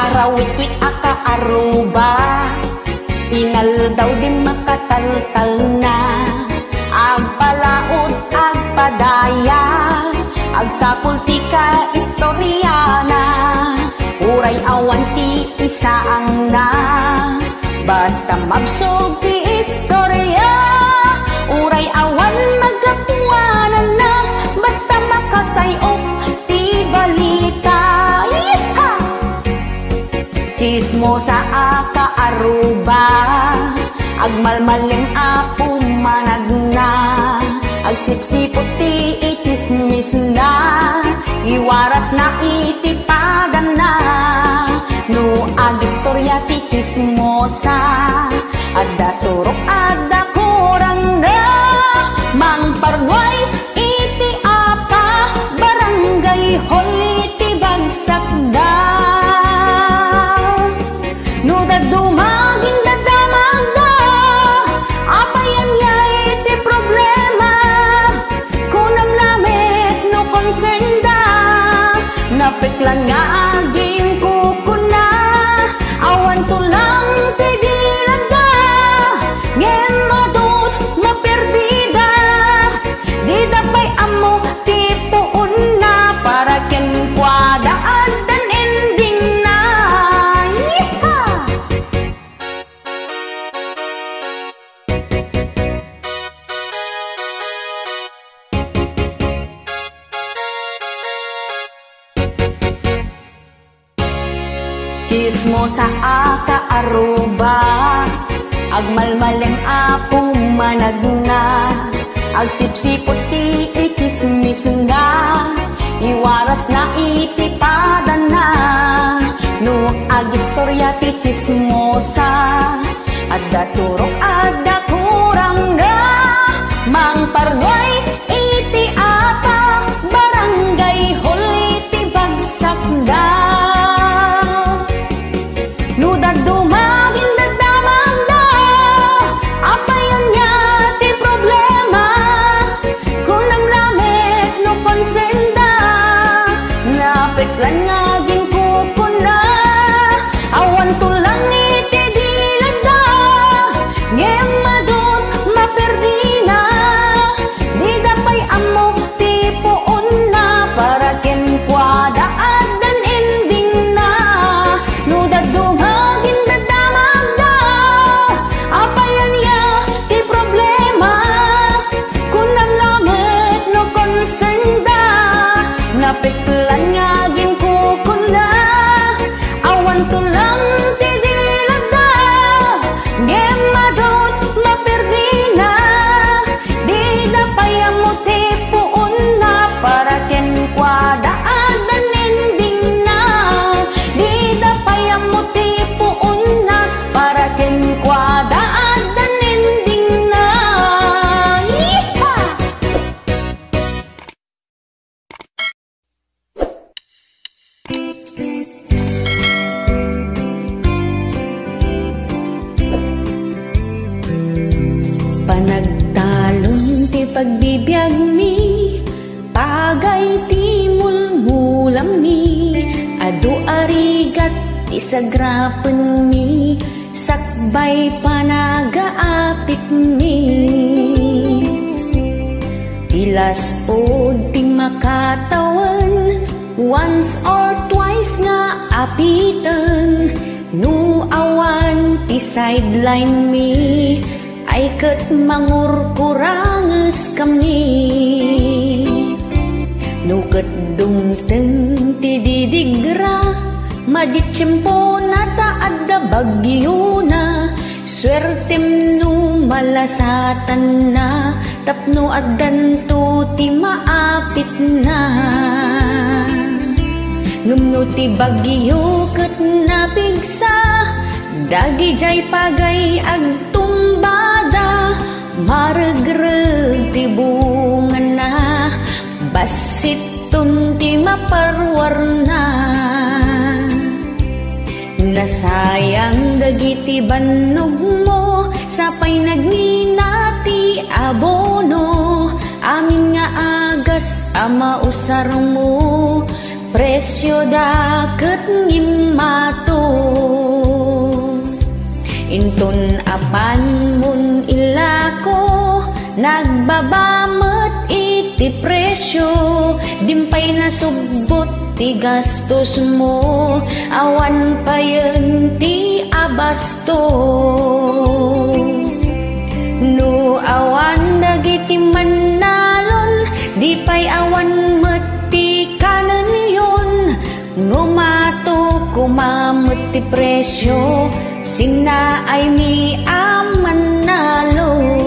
Arawit-wit aka aruba, inal daw di makataltal na. Agpalaod, agpadaya, agsapul ti ka istoryana. Uray awan ti isaang na, basta magsog ti istorya. Uray awan magapuanan na, basta makasayop ti balita. Yeeha! Chismosa aka aruba, agmalmaling apo managna. Agsipsipot ti ichismis na, iwaras na itipadan na. No agistorya ti chismosa, adda surok adda kurang na. Mangparway iti apa, barangay hall iti bagsak da. No dadumagin dadamag da, apayan ya iti problema. Kunam lamit no concern da, napiklan nga aging kukuna. Awan tulang tigilan da, ngem madut maperdida. Di dapay amo tipuon na, para ken kwadaan dan ending na. Yeeha! Chismosa aka aruba, agmalmaleng apo managna. Agsipsipot ti ichismis na, iwaras na itipadan na. No agistorya ti chismosa, adda surok adda kurang na. Mangparway iti apa, barangay hall iti bagsak da. No dadumagin dadamag da, apayan niya ti problema. Kunam lamit no concern da, napiklan nga gin kukuna. Awan tulang iti dilag da, ngem madut maperdina. Di dapay amo tipuon na, para ken kwadaan dan ending na. No dadumagin dadamag da, apayan ya ti problema. Kunam lamit no concern da, napiklan nga gin kukuna. Awan tulang ti dilag da, ngem madut maperdina. Di dapay amo tipuon na, para ken kwadaan dan ending na. Di dapay amo tipuon na, para ken kwadaan dan ending na. Yeeha! Panagtalon ti pagbibiyag mi, pagay ti mulmulam mi. Adu arigat ti sagrapen mi, sakbay panagaapit mi. Tilas od ti makatawan, once or twice nga apitan. No awan ti sideline mi, ay ket mangurkuranges kami. No ket dumteng ti didigra, maditsyempo na taadda bagyo na. Swertem no malasatan na, tapno addanto ti maapit na. Ngumno ti bagyo ket napigsa, dagi jay pagay agtumbada. Maregreg ti bunga na, basiton ti maparwarna. Nasayang dagiti bannog mo, sapay nagninati abono. Amin nga agas ama usar mo, presyo daket ngimmato. Intun apan mun ilako, nagbabamat iti presyo, dimpay na subbot ti gastos mo, awan pa yun ti abasto. No awan dagiti manalon, di pay awan mati kanan yun, ngumato kumamot ti presyo, sina ay mi aman nalon.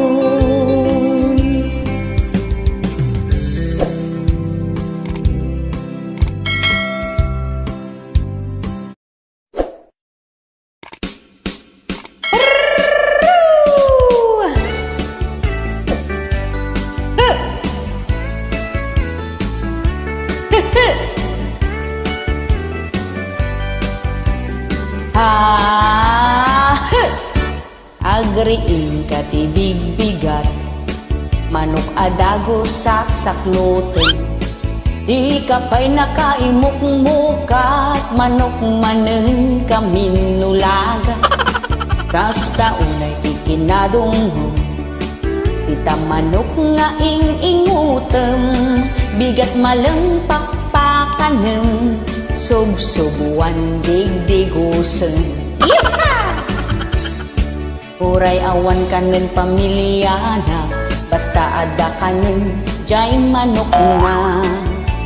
Agriin ka ti bigbigat, manok adago saksakloten, di ka pa'y nakaimukmukat, manok manen kaminulaga. Kasta unay ikinadunghong, tita manok nga ing-ingutem, bigat malempak pakanem, sub-subuan digdigusen. Uray awan kanen pamilyana, basta ada kanen jay manok na.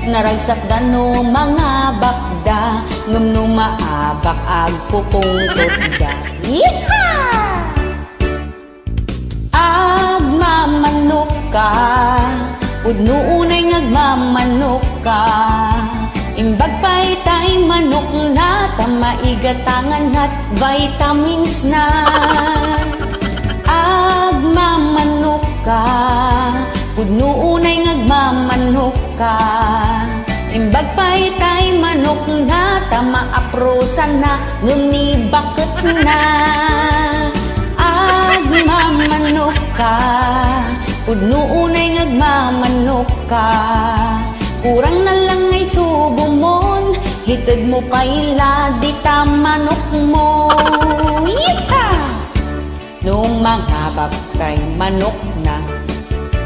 Naragsak dano mga bakda, ngem no maabak agpupungkot da. Agmamanok ka, udno unay ngagmamanok ka, imbag pa'y tay manok na, tamaigatangan at vitamins na. Agmamanok ka, udno unay ngagmamanok ka, imbag pa'y tay manok na, tamaaprosan na, nguni bakit na. Agmamanok ka, udno unay ngagmamanok ka, kurang na lang ay subo mon, hitid mo pa'y di tamanok mo. Nung mga baktay manok na,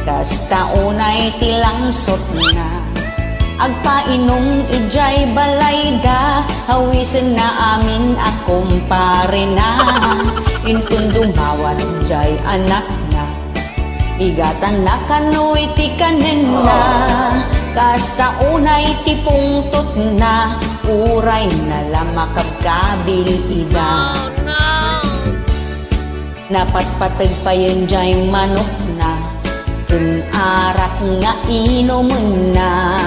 kasta unay tilangsot na, agpainom ijay balayda, hawisen na amin akumpare na. Intun dumawan jay anak na, igatan na kanoy ti kanen na, kasta unay ti pungtot na, uray na lamakabkabil ida. Napatpatag pa yun jay manok na, kun arak nga inumun na,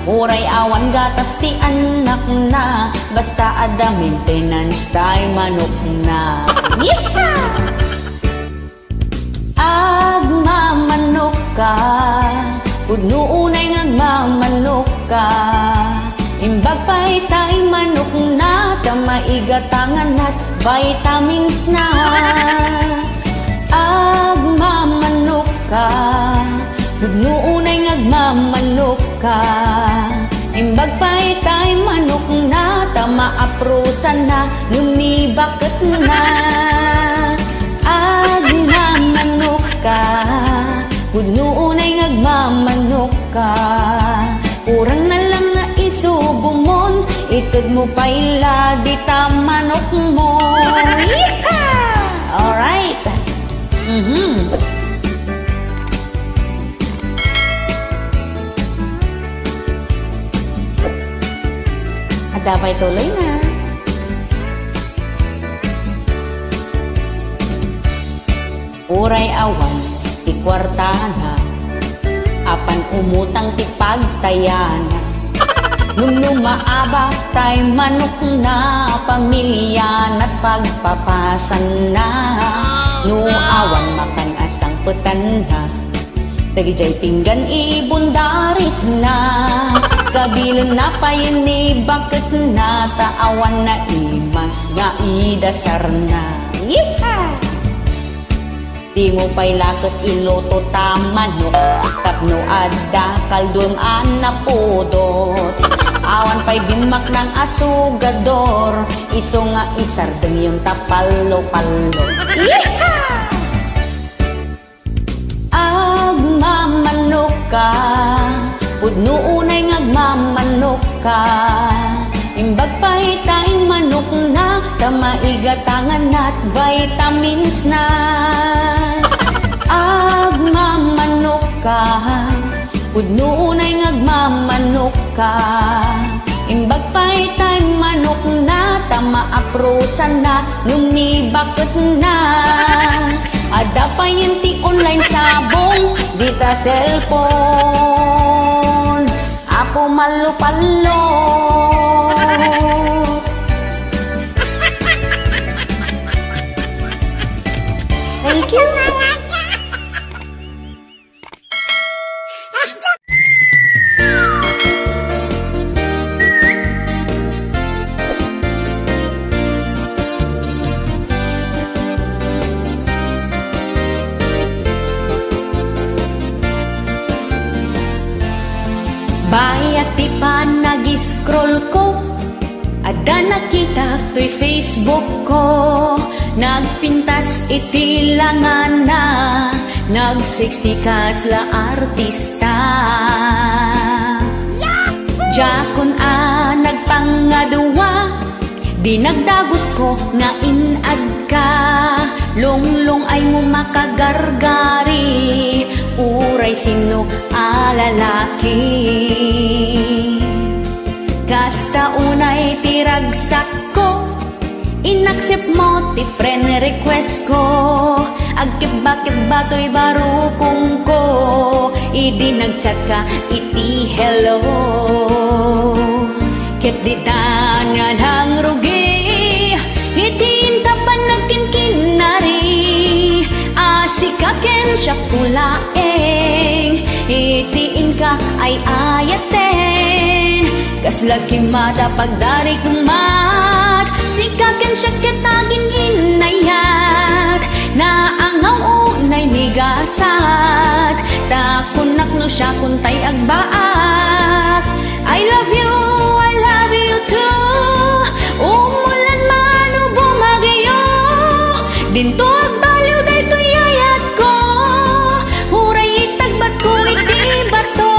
uray awan gatas ti anak na, basta ada maintenance tay manok na. Agmamanok ka, udno unay ngagmamanok ka, imbag pa'y tay manok na, tamaigatangan at vitamins na. Agmamanok ka, udno unay ngagmamanok ka, imbag pa'y tay manok na, tamaaprosan na, nguni bakit na. Agmamanok ka, udno unay ngagmamanok ka, kurang na lang nga isubo mon, itod mo pa'y di tamanok mo. Alright. Dapat tuloy na. Uray awan ti kwartana, apan umutang ti pagtayana, nung maabak tay manok na, pamilyan at pagpapasan na. No awan makan asang petan na, tagijay pinggan ibundaris na, kabilang na payin ni bakit na, taawan na imas nga idasar na. Di mo pa'y lakot iloto tamanok, tapno adda kaldum anapudot, Awan pa'y bimak ng asugador, iso nga isardeng yung tapalo-palo. Agmamanok ka, pudno unay ngagmamanok ka. Imbag pa'y tayong manok na, kamaigatangan at vitamins na. Agmamanok ka, pudno unay ngagmamanok ka. Imbag pa'y tayong manok na, tamaaprosan na, nung bakit na. Ada pa yung ti online sabong, di ta cellphone. Apo malo-palo. Thank you. Bayat ti pa nag-scroll ko, ada nakita to'y Facebook ko. Nagpintas iti langan na, nagsiksikas la artista. Jakon nagpangadwa, di nagdagos ko nga inad ka. Lunglong ay mo makagargari, uray sino alalaki. Kasta unay tiragsak ko, inaccept mo ti friend request ko. Agkiba-kiba to'y barukong ko, idi nagchat ka iti hello. Ket di tangan hang rugi, itiin ta pa nagkinkinari. Asikaken siya kulaeng, itiin ka ay ayaten. Kaslagi mata pagdari kumat, sikaken siya ketagin hinayat. Naangaw unay nigasat, takunak no siya kuntay agbaat. I love you too, umulan man o bumagyo. Dinto agbaliw daytoy yayat ko, huray itagbat ko iti bato.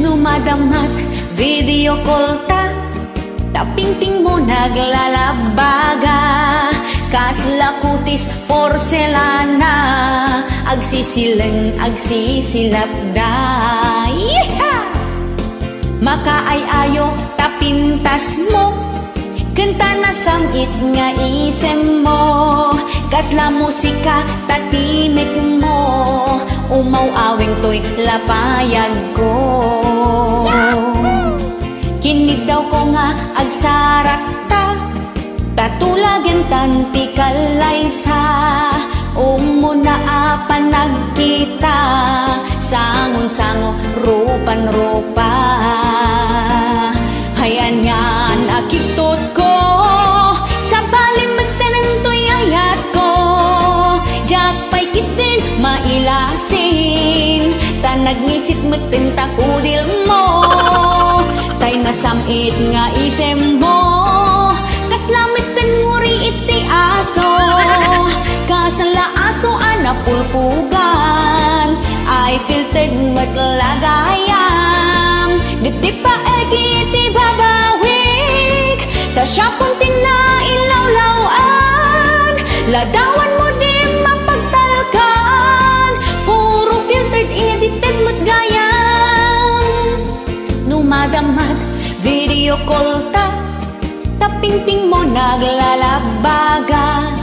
Numadamat video call ta, tapingping mo naglalabaga. Kasla kutis porselana, agsisilang agsisilapda. Makaay-ayo tapintas mo, kanta na samit nga isem mo. Kasla musika tatimik mo, umaw-awing to'y lapayag ko. Kinid daw ko nga agsarak ta, tatulagen tanti kalaysa. Umuna apan nagkita, sangon-sango rupan-rupa. Hayan nga nakitot ko, sa balimag tanantoy ayat ko. Jakpay kitin mailasin, tanagnisit matin takudil mo. Tay nasamit nga isem mo, kaslamit ten nguri iti aso. Kasala aso anapulpugan, ay filtered matlagayam. Diti pa egi iti babawik, ta siya punting na ilawlawan. Ladawan mo di mapagtalkan, puro filtered edited matgayam. Numadamat video call ta, tapingping mo naglalabaga.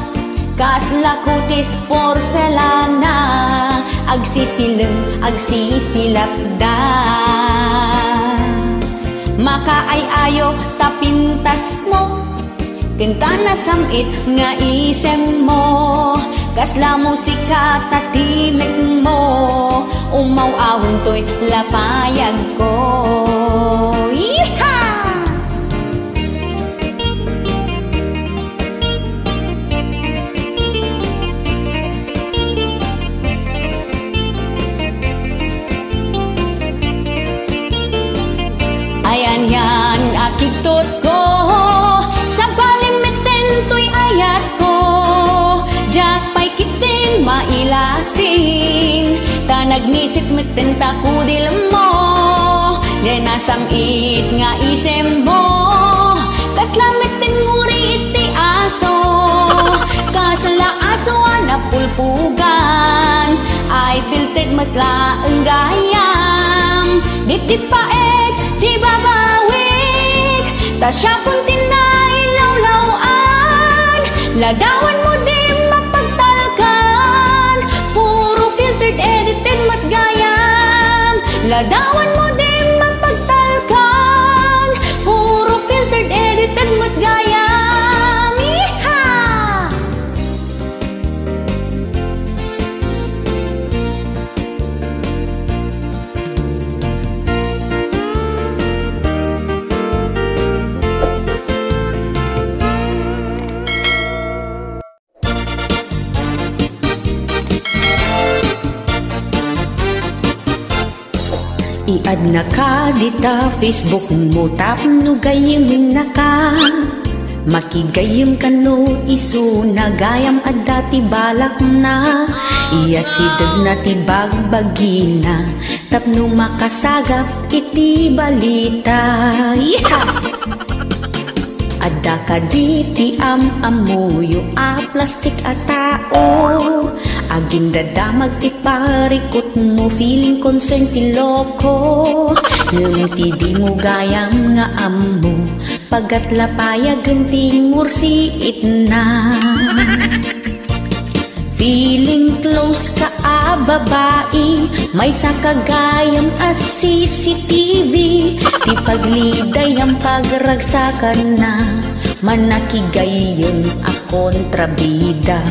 Kasla kutis porselana, agsisilang agsisilapda. Makaay-ayo tapintas mo, kanta na samit nga isem mo. Kasla musika tatimik mo, umaw-awon to'y lapayag ko. Yeehaw! ikot ko sa palimiten to'y ayat ko. Diyak pa'y kitin mailasin, tanagnisit meten takudilam mo. Diyan nasamit nga isem mo, kaslameten nguri iti aso. Kasala aso napulpugan, ay filtered matla ang gayam. Dip paek, di babawik, ta siya puntin na ilawlawan. Ladawan mo di mapagtalkan, puro filtered edited matgayam. Ladawan mo di mapagtalkan, puro filtered edited matgayam. Iha! Iad na ka dita Facebook mo tapno gayem na ka. Makigayem ka no isu nagayam at dati balak na. Iya sidag na ti bagbagina tapno makasagap iti balita. Yeah! Ada ka di ti amuyo a plastik a tao. Aging dadamag ti parikot mo, feeling concern ti loko. Nung ti di mo gayam nga amo, pagat lapayag ti ngursiit na. Feeling close ka babae, may sakagayam as CCTV. Ti pagliday ang pagragsakan na, manakigayam a kontrabida.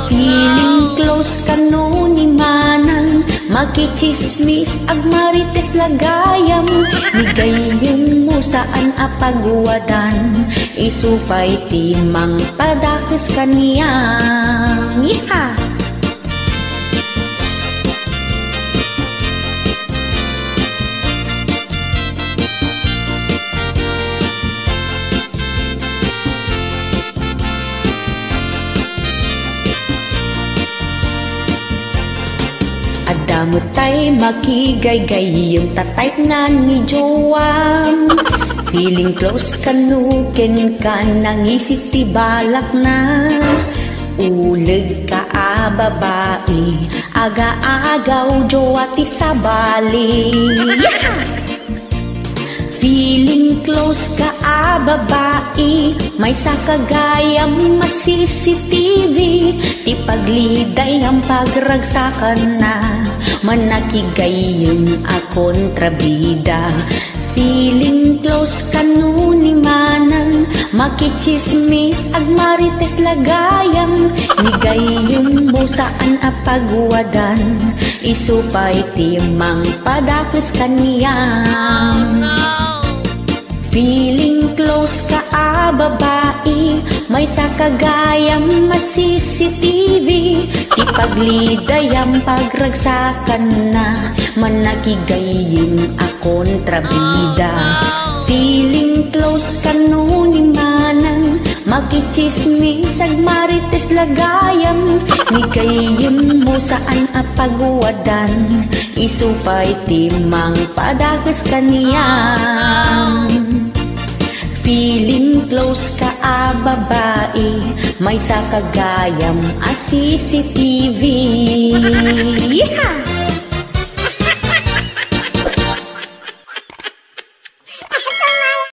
Feeling close ka no ni manang, makichismis ag marites lagayam. Nigayam mo saan apagwadan, isupay timang padakis kaniyang. Iha! Adamot tay makigay-gay yung tatype na ni Joam. Feeling close kanukin ka nangisip ti balak na. Uleg ka babae, aga-agaw jowa ti sabali. Feeling close ka babae, may sakagayam mas CCTV. Ti pagliday ang pagragsakan na, manakigayam a kontrabida. Feeling close ka no ni manang, makichismis ag marites lagayam. Nigayam mo saan apagwadan, isupay timang padakis kaniyang. Feeling close ka babae, may sakagayam mas CCTV. Ti pagliday ang pagragsakan na, manakigayam a kontrabida. Feeling close ka no ni manang, makichismis ag marites lagayam. Nigayam mo saan apagwadan, isupay timang padakis kaniyang. Feeling close ka babae, may sakagayam a CCTV.